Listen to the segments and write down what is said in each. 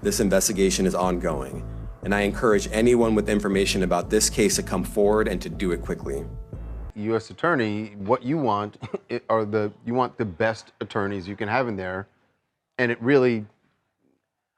This investigation is ongoing, and I encourage anyone with information about this case to come forward and to do it quickly. U.S. Attorney, what you want you want the best attorneys you can have in there, and it really,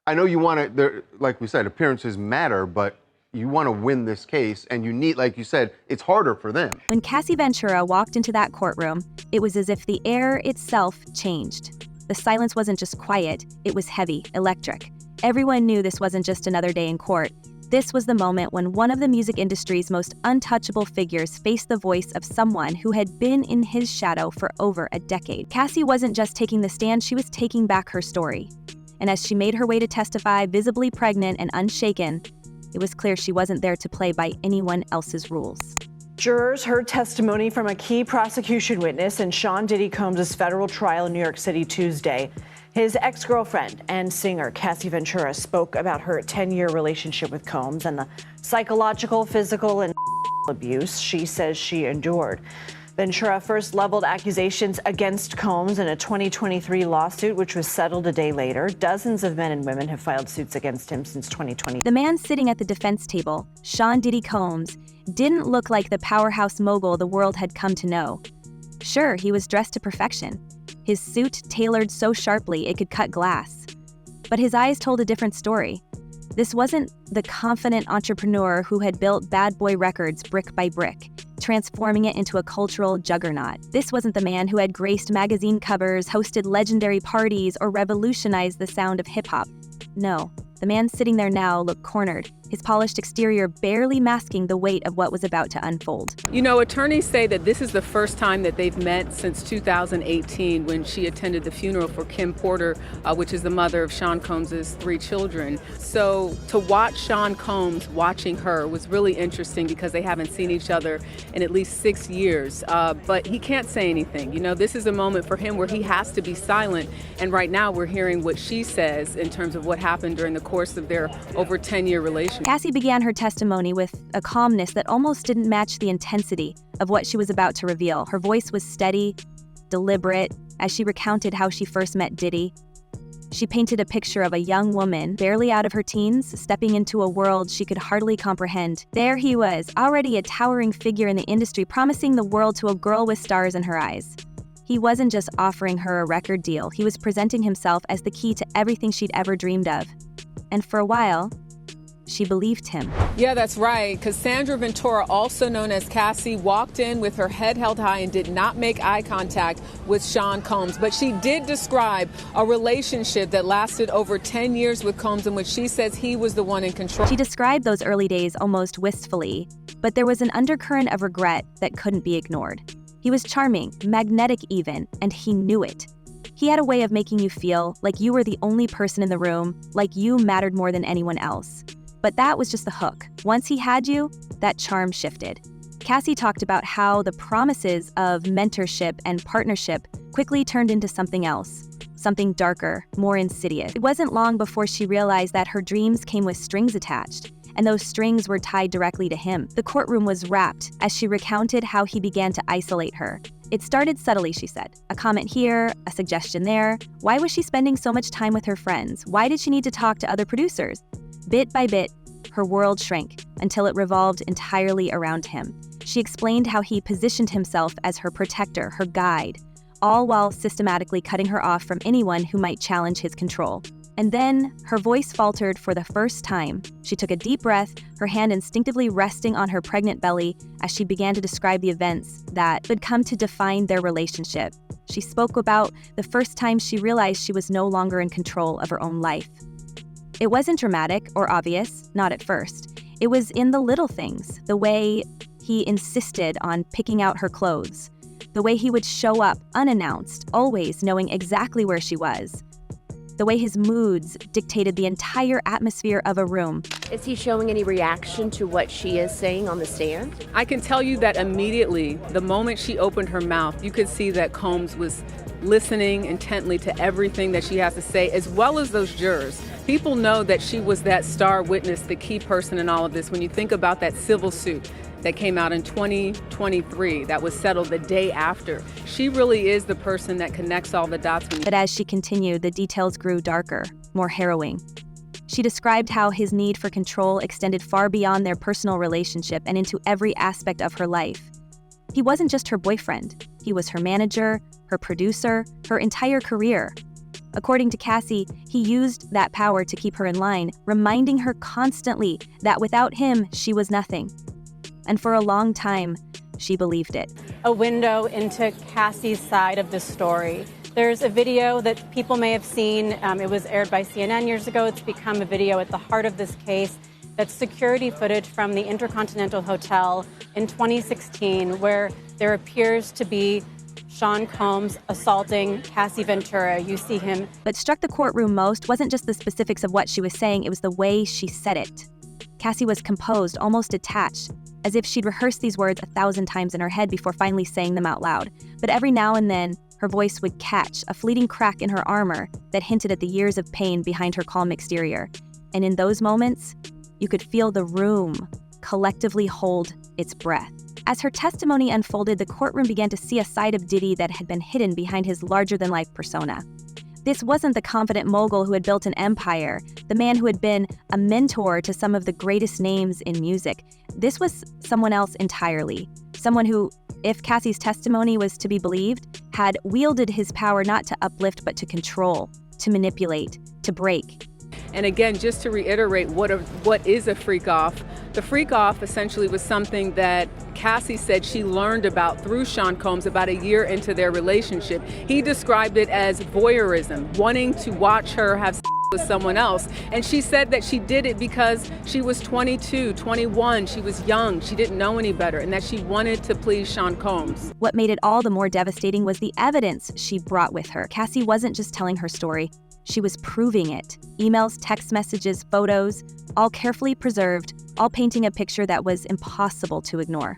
I know you want to, like we said, appearances matter, but you want to win this case, and you need, like you said, it's harder for them. When Cassie Ventura walked into that courtroom, it was as if the air itself changed. The silence wasn't just quiet, it was heavy, electric. Everyone knew this wasn't just another day in court. This was the moment when one of the music industry's most untouchable figures faced the voice of someone who had been in his shadow for over a decade. Cassie wasn't just taking the stand, she was taking back her story. And as she made her way to testify, visibly pregnant and unshaken, it was clear she wasn't there to play by anyone else's rules. Jurors heard testimony from a key prosecution witness in Sean Diddy Combs' federal trial in New York City Tuesday. His ex-girlfriend and singer Cassie Ventura spoke about her 10-year relationship with Combs and the psychological, physical, and abuse she says she endured. Ventura first leveled accusations against Combs in a 2023 lawsuit, which was settled a day later. Dozens of men and women have filed suits against him since 2020. The man sitting at the defense table, Sean Diddy Combs, didn't look like the powerhouse mogul the world had come to know. Sure, he was dressed to perfection, his suit tailored so sharply it could cut glass. But his eyes told a different story. This wasn't the confident entrepreneur who had built Bad Boy Records brick by brick, transforming it into a cultural juggernaut. This wasn't the man who had graced magazine covers, hosted legendary parties, or revolutionized the sound of hip-hop. No, the man sitting there now looked cornered, his polished exterior barely masking the weight of what was about to unfold. You know, attorneys say that this is the first time that they've met since 2018 when she attended the funeral for Kim Porter, which is the mother of Sean Combs' 3 children. So to watch Sean Combs watching her was really interesting because they haven't seen each other in at least 6 years. But he can't say anything. You know, this is a moment for him where he has to be silent. And right now we're hearing what she says in terms of what happened during the course of their over 10-year relationship. Cassie began her testimony with a calmness that almost didn't match the intensity of what she was about to reveal. Her voice was steady, deliberate, as she recounted how she first met Diddy. She painted a picture of a young woman, barely out of her teens, stepping into a world she could hardly comprehend. There he was, already a towering figure in the industry, promising the world to a girl with stars in her eyes. He wasn't just offering her a record deal, he was presenting himself as the key to everything she'd ever dreamed of. And for a while, she believed him. Yeah, that's right. Cassandra Ventura, also known as Cassie, walked in with her head held high and did not make eye contact with Sean Combs. But she did describe a relationship that lasted over 10 years with Combs in which she says he was the one in control. She described those early days almost wistfully, but there was an undercurrent of regret that couldn't be ignored. He was charming, magnetic even, and he knew it. He had a way of making you feel like you were the only person in the room, like you mattered more than anyone else. But that was just the hook. Once he had you, that charm shifted. Cassie talked about how the promises of mentorship and partnership quickly turned into something else, something darker, more insidious. It wasn't long before she realized that her dreams came with strings attached, and those strings were tied directly to him. The courtroom was wrapped as she recounted how he began to isolate her. It started subtly, she said. A comment here, a suggestion there. Why was she spending so much time with her friends? Why did she need to talk to other producers? Bit by bit, her world shrank until it revolved entirely around him. She explained how he positioned himself as her protector, her guide, all while systematically cutting her off from anyone who might challenge his control. And then, her voice faltered for the first time. She took a deep breath, her hand instinctively resting on her pregnant belly as she began to describe the events that would come to define their relationship. She spoke about the first time she realized she was no longer in control of her own life. It wasn't dramatic or obvious, not at first. It was in the little things, the way he insisted on picking out her clothes, the way he would show up unannounced, always knowing exactly where she was, the way his moods dictated the entire atmosphere of a room. Is he showing any reaction to what she is saying on the stand? I can tell you that immediately, the moment she opened her mouth, you could see that Combs was listening intently to everything that she has to say, as well as those jurors. People know that she was that star witness, the key person in all of this. When you think about that civil suit that came out in 2023, that was settled the day after, she really is the person that connects all the dots. But as she continued, the details grew darker, more harrowing. She described how his need for control extended far beyond their personal relationship and into every aspect of her life. He wasn't just her boyfriend. He was her manager, her producer, her entire career. According to Cassie, he used that power to keep her in line, reminding her constantly that without him, she was nothing. And for a long time, she believed it. A window into Cassie's side of the story. There's a video that people may have seen. It was aired by CNN years ago. It's become a video at the heart of this case. That's security footage from the Intercontinental Hotel in 2016, where there appears to be Sean Combs assaulting Cassie Ventura. You see him. What struck the courtroom most wasn't just the specifics of what she was saying, it was the way she said it. Cassie was composed, almost detached, as if she'd rehearsed these words 1,000 times in her head before finally saying them out loud. But every now and then, her voice would catch a fleeting crack in her armor that hinted at the years of pain behind her calm exterior. And in those moments, you could feel the room collectively hold its breath. As her testimony unfolded, the courtroom began to see a side of Diddy that had been hidden behind his larger-than-life persona. This wasn't the confident mogul who had built an empire, the man who had been a mentor to some of the greatest names in music. This was someone else entirely. Someone who, if Cassie's testimony was to be believed, had wielded his power not to uplift but to control, to manipulate, to break. And again, just to reiterate what is a freak-off, the freak-off essentially was something that Cassie said she learned about through Sean Combs about a year into their relationship. He described it as voyeurism, wanting to watch her have sex with someone else. And she said that she did it because she was 22, 21, she was young, she didn't know any better, and that she wanted to please Sean Combs. What made it all the more devastating was the evidence she brought with her. Cassie wasn't just telling her story. She was proving it. Emails, text messages, photos, all carefully preserved, all painting a picture that was impossible to ignore.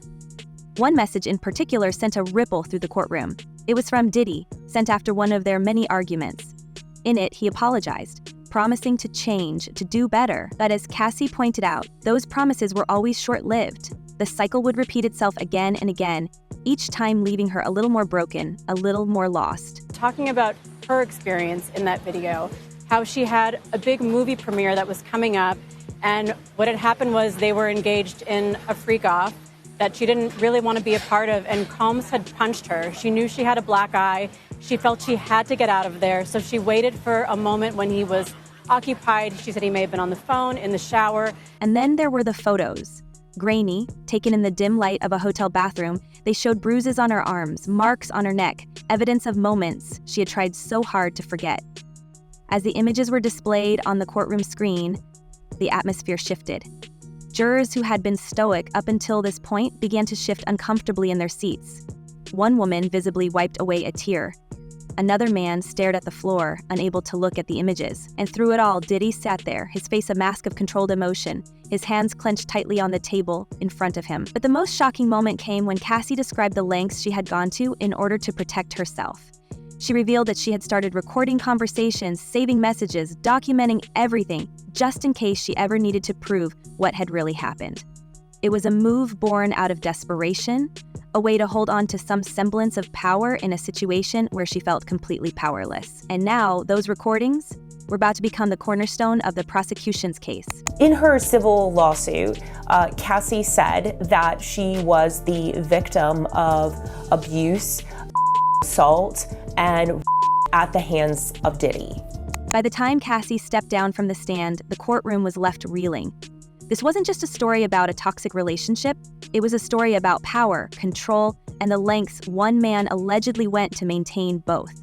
One message in particular sent a ripple through the courtroom. It was from Diddy, sent after one of their many arguments. In it, he apologized, promising to change, to do better. But as Cassie pointed out, those promises were always short-lived. The cycle would repeat itself again and again, each time leaving her a little more broken, a little more lost. Talking about her experience in that video, how she had a big movie premiere that was coming up, and what had happened was they were engaged in a freak-off that she didn't really want to be a part of, and Combs had punched her. She knew she had a black eye. She felt she had to get out of there, so she waited for a moment when he was occupied. She said he may have been on the phone, in the shower. And then there were the photos. Grainy, taken in the dim light of a hotel bathroom, they showed bruises on her arms, marks on her neck, evidence of moments she had tried so hard to forget. As the images were displayed on the courtroom screen, the atmosphere shifted. Jurors who had been stoic up until this point began to shift uncomfortably in their seats. One woman visibly wiped away a tear. Another man stared at the floor, unable to look at the images. And through it all, Diddy sat there, his face a mask of controlled emotion, his hands clenched tightly on the table in front of him. But the most shocking moment came when Cassie described the lengths she had gone to in order to protect herself. She revealed that she had started recording conversations, saving messages, documenting everything, just in case she ever needed to prove what had really happened. It was a move born out of desperation, a way to hold on to some semblance of power in a situation where she felt completely powerless. And now, those recordings were about to become the cornerstone of the prosecution's case. In her civil lawsuit, Cassie said that she was the victim of abuse, assault, and at the hands of Diddy. By the time Cassie stepped down from the stand, the courtroom was left reeling. This wasn't just a story about a toxic relationship, it was a story about power, control, and the lengths one man allegedly went to maintain both.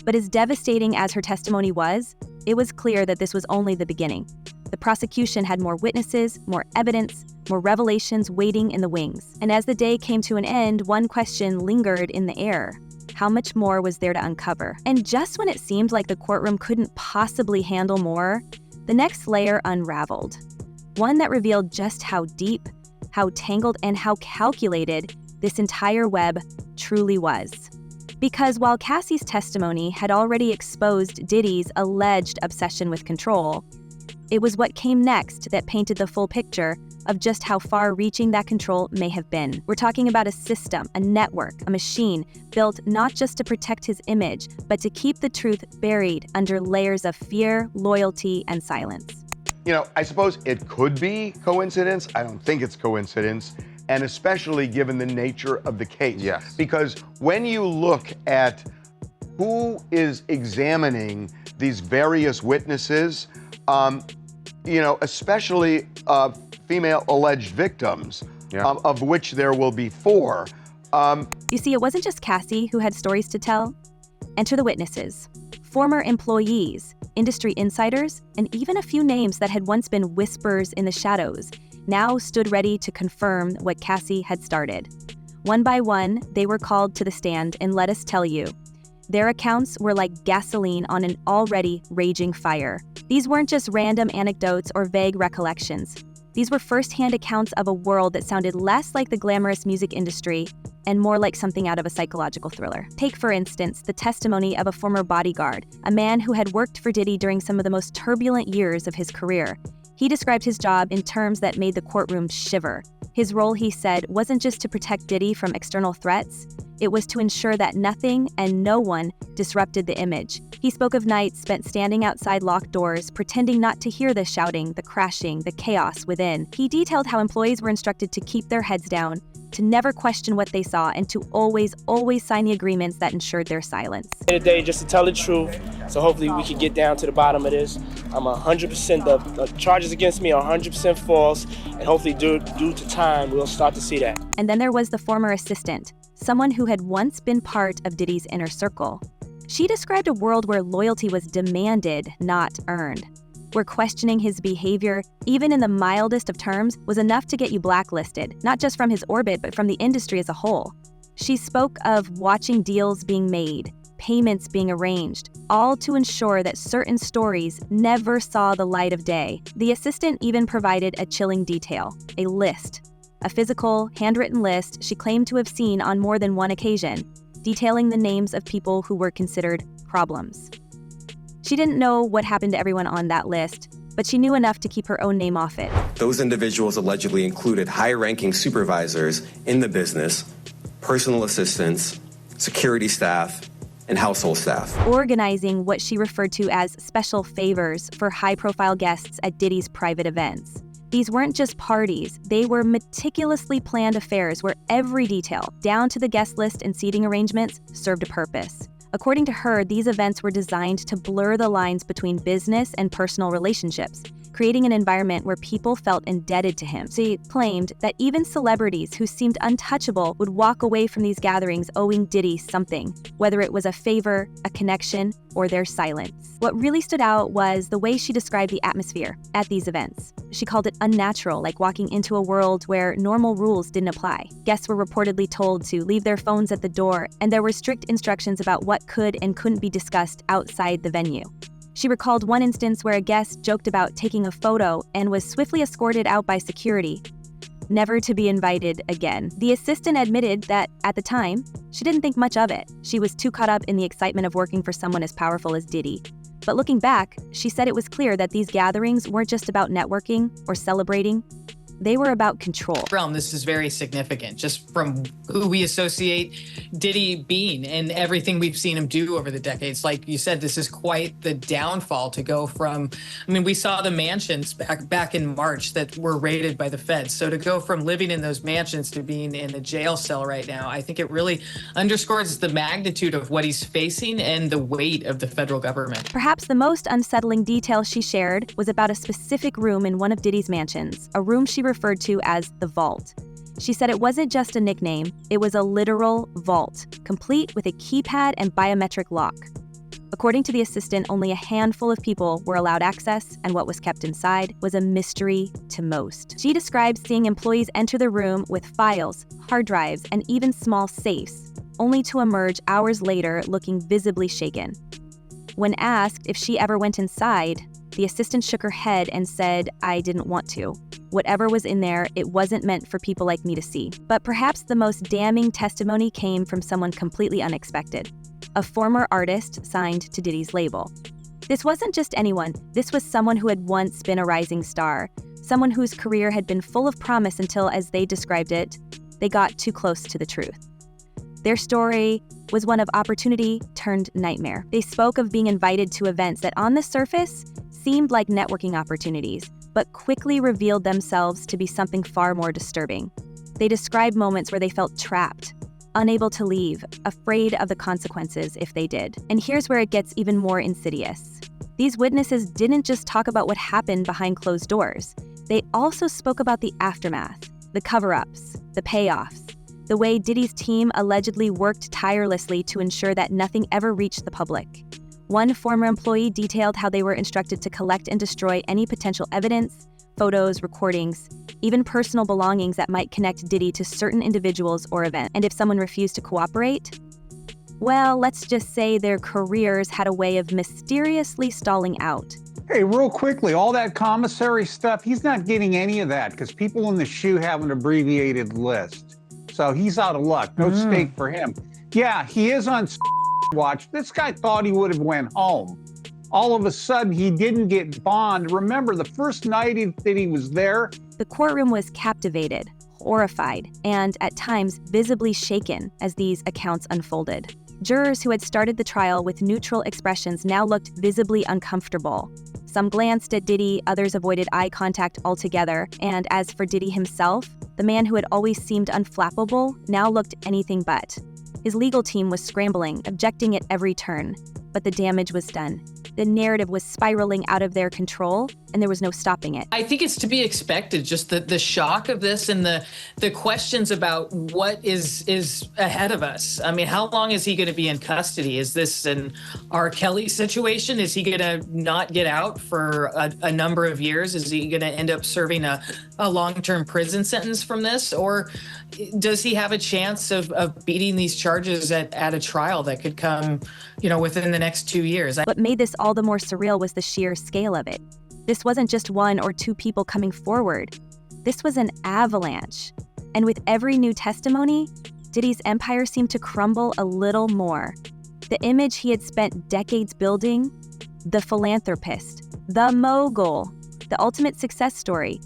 But as devastating as her testimony was, it was clear that this was only the beginning. The prosecution had more witnesses, more evidence, more revelations waiting in the wings. And as the day came to an end, one question lingered in the air. How much more was there to uncover? And just when it seemed like the courtroom couldn't possibly handle more, the next layer unraveled. One that revealed just how deep, how tangled, and how calculated this entire web truly was. Because while Cassie's testimony had already exposed Diddy's alleged obsession with control, it was what came next that painted the full picture of just how far-reaching that control may have been. We're talking about a system, a network, a machine built not just to protect his image, but to keep the truth buried under layers of fear, loyalty, and silence. I suppose it could be coincidence. I don't think it's coincidence, and especially given the nature of the case. Yes. Because when you look at who is examining these various witnesses, especially female alleged victims, of which there will be 4. You see, it wasn't just Cassie who had stories to tell. Enter the witnesses, former employees, industry insiders, and even a few names that had once been whispers in the shadows now stood ready to confirm what Cassie had started. One by one, they were called to the stand, and let us tell you, their accounts were like gasoline on an already raging fire. These weren't just random anecdotes or vague recollections. These were first-hand accounts of a world that sounded less like the glamorous music industry and more like something out of a psychological thriller. Take, for instance, the testimony of a former bodyguard, a man who had worked for Diddy during some of the most turbulent years of his career. He described his job in terms that made the courtroom shiver. His role, he said, wasn't just to protect Diddy from external threats, it was to ensure that nothing and no one disrupted the image. He spoke of nights spent standing outside locked doors, pretending not to hear the shouting, the crashing, the chaos within. He detailed how employees were instructed to keep their heads down, to never question what they saw, and to always sign the agreements that ensured their silence. At the end of the day, just to tell the truth, so hopefully we can get down to the bottom of this. I'm 100%, the charges against me are 100% false, and hopefully due to time, we'll start to see that. And then there was the former assistant, someone who had once been part of Diddy's inner circle. She described a world where loyalty was demanded, not earned, where questioning his behavior, even in the mildest of terms, was enough to get you blacklisted, not just from his orbit, but from the industry as a whole. She spoke of watching deals being made, payments being arranged, all to ensure that certain stories never saw the light of day. The assistant even provided a chilling detail, a list, a physical, handwritten list she claimed to have seen on more than one occasion, detailing the names of people who were considered problems. She didn't know what happened to everyone on that list, but she knew enough to keep her own name off it. Those individuals allegedly included high-ranking supervisors in the business, personal assistants, security staff, and household staff. Organizing what she referred to as special favors for high-profile guests at Diddy's private events. These weren't just parties, they were meticulously planned affairs where every detail, down to the guest list and seating arrangements, served a purpose. According to her, these events were designed to blur the lines between business and personal relationships, creating an environment where people felt indebted to him. She claimed that even celebrities who seemed untouchable would walk away from these gatherings owing Diddy something, whether it was a favor, a connection, or their silence. What really stood out was the way she described the atmosphere at these events. She called it unnatural, like walking into a world where normal rules didn't apply. Guests were reportedly told to leave their phones at the door, and there were strict instructions about what could and couldn't be discussed outside the venue. She recalled one instance where a guest joked about taking a photo and was swiftly escorted out by security, never to be invited again. The assistant admitted that, at the time, she didn't think much of it. She was too caught up in the excitement of working for someone as powerful as Diddy. But looking back, she said it was clear that these gatherings weren't just about networking or celebrating. They were about control. This is very significant, just from who we associate Diddy being and everything we've seen him do over the decades. Like you said, this is quite the downfall to go from, we saw the mansions back in March that were raided by the feds. So to go from living in those mansions to being in a jail cell right now, I think it really underscores the magnitude of what he's facing and the weight of the federal government. Perhaps the most unsettling detail she shared was about a specific room in one of Diddy's mansions, a room she referred to as the vault. She said it wasn't just a nickname, it was a literal vault, complete with a keypad and biometric lock. According to the assistant, only a handful of people were allowed access, and what was kept inside was a mystery to most. She describes seeing employees enter the room with files, hard drives, and even small safes, only to emerge hours later looking visibly shaken. When asked if she ever went inside, the assistant shook her head and said, "I didn't want to. Whatever was in there, it wasn't meant for people like me to see." But perhaps the most damning testimony came from someone completely unexpected, a former artist signed to Diddy's label. This wasn't just anyone, this was someone who had once been a rising star, someone whose career had been full of promise until, as they described it, they got too close to the truth. Their story was one of opportunity turned nightmare. They spoke of being invited to events that on the surface seemed like networking opportunities, but quickly revealed themselves to be something far more disturbing. They described moments where they felt trapped, unable to leave, afraid of the consequences if they did. And here's where it gets even more insidious. These witnesses didn't just talk about what happened behind closed doors. They also spoke about the aftermath, the cover-ups, the payoffs, the way Diddy's team allegedly worked tirelessly to ensure that nothing ever reached the public. One former employee detailed how they were instructed to collect and destroy any potential evidence, photos, recordings, even personal belongings that might connect Diddy to certain individuals or events. And if someone refused to cooperate, well, let's just say their careers had a way of mysteriously stalling out. Hey, real quickly, all that commissary stuff, he's not getting any of that because people in the shoe have an abbreviated list. So he's out of luck. No stake for him. Yeah, he is on watch. This guy thought he would have went home. All of a sudden, he didn't get bond. Remember, the first night that he was there, the courtroom was captivated, horrified, and at times visibly shaken as these accounts unfolded. Jurors who had started the trial with neutral expressions now looked visibly uncomfortable. Some glanced at Diddy, others avoided eye contact altogether, and as for Diddy himself, the man who had always seemed unflappable now looked anything but. His legal team was scrambling, objecting at every turn, but the damage was done. The narrative was spiraling out of their control, and there was no stopping it. I think it's to be expected, just the shock of this and the questions about what is ahead of us. I mean, how long is he going to be in custody? Is this an R. Kelly situation? Is he going to not get out for a number of years? Is he going to end up serving a long-term prison sentence from this? Or does he have a chance of beating these charges at a trial that could come, within the next 2 years? What made this all the more surreal was the sheer scale of it. This wasn't just one or two people coming forward. This was an avalanche. And with every new testimony, Diddy's empire seemed to crumble a little more. The image he had spent decades building, the philanthropist, the mogul, the ultimate success story,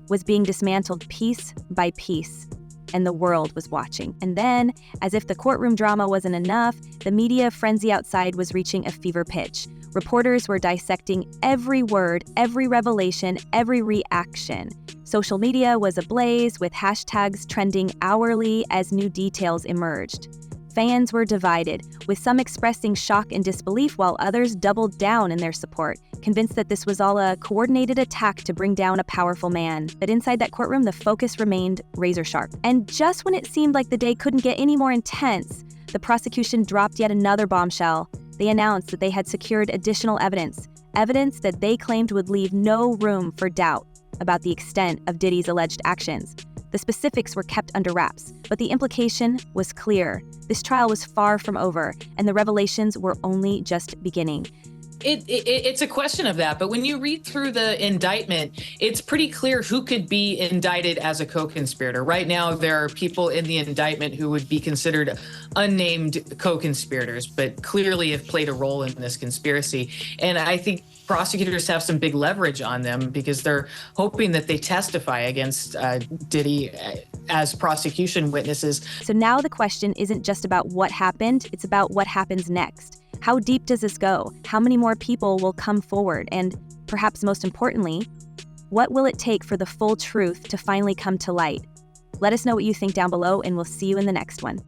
was being dismantled piece by piece. And the world was watching. And then, as if the courtroom drama wasn't enough, the media frenzy outside was reaching a fever pitch. Reporters were dissecting every word, every revelation, every reaction. Social media was ablaze with hashtags trending hourly as new details emerged. Fans were divided, with some expressing shock and disbelief while others doubled down in their support, convinced that this was all a coordinated attack to bring down a powerful man. But inside that courtroom, the focus remained razor sharp. And just when it seemed like the day couldn't get any more intense, the prosecution dropped yet another bombshell. They announced that they had secured additional evidence that they claimed would leave no room for doubt about the extent of Diddy's alleged actions. The specifics were kept under wraps, but the implication was clear. This trial was far from over, and the revelations were only just beginning. It's a question of that, but when you read through the indictment, it's pretty clear who could be indicted as a co-conspirator. Right now, there are people in the indictment who would be considered unnamed co-conspirators, but clearly have played a role in this conspiracy. And I think prosecutors have some big leverage on them because they're hoping that they testify against Diddy as prosecution witnesses. So now the question isn't just about what happened, it's about what happens next. How deep does this go? How many more people will come forward? And perhaps most importantly, what will it take for the full truth to finally come to light? Let us know what you think down below, and we'll see you in the next one.